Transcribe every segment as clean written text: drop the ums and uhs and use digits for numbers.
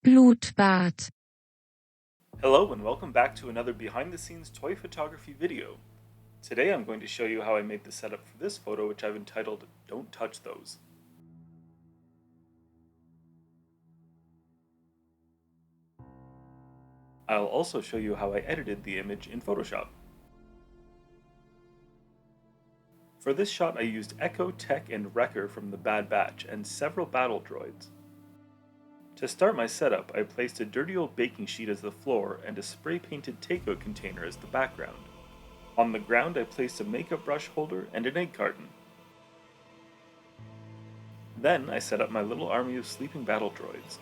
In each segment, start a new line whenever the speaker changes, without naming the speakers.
Blutbad.
Hello and welcome back to another behind the scenes toy photography video. Today I'm going to show you how I made the setup for this photo, which I've entitled Don't Touch Those. I'll also show you how I edited the image in Photoshop. For this shot I used Echo, Tech, and Wrecker from the Bad Batch and several battle droids. To start my setup, I placed a dirty old baking sheet as the floor and a spray-painted takeout container as the background. On the ground I placed a makeup brush holder and an egg carton. Then I set up my little army of sleeping battle droids.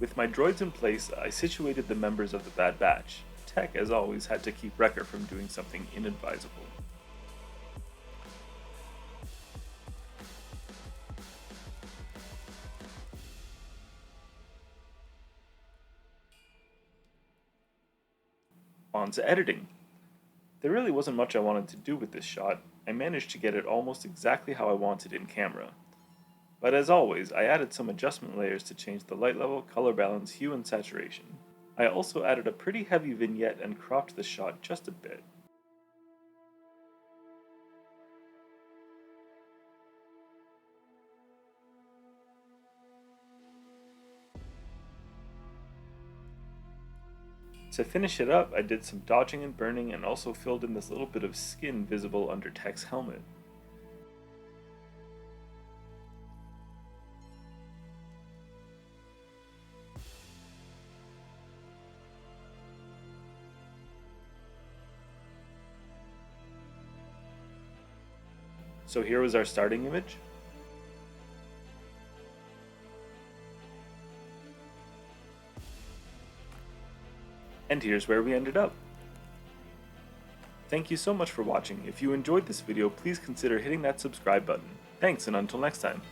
With my droids in place, I situated the members of the Bad Batch. Tech, as always, had to keep Wrecker from doing something inadvisable. On to editing. There really wasn't much I wanted to do with this shot. I managed to get it almost exactly how I wanted in camera. But as always, I added some adjustment layers to change the light level, color balance, hue, and saturation. I also added a pretty heavy vignette and cropped the shot just a bit. To finish it up, I did some dodging and burning and also filled in this little bit of skin visible under Tech's helmet. So here was our starting image. And here's where we ended up. Thank you so much for watching. If you enjoyed this video, please consider hitting that subscribe button. Thanks, and until next time.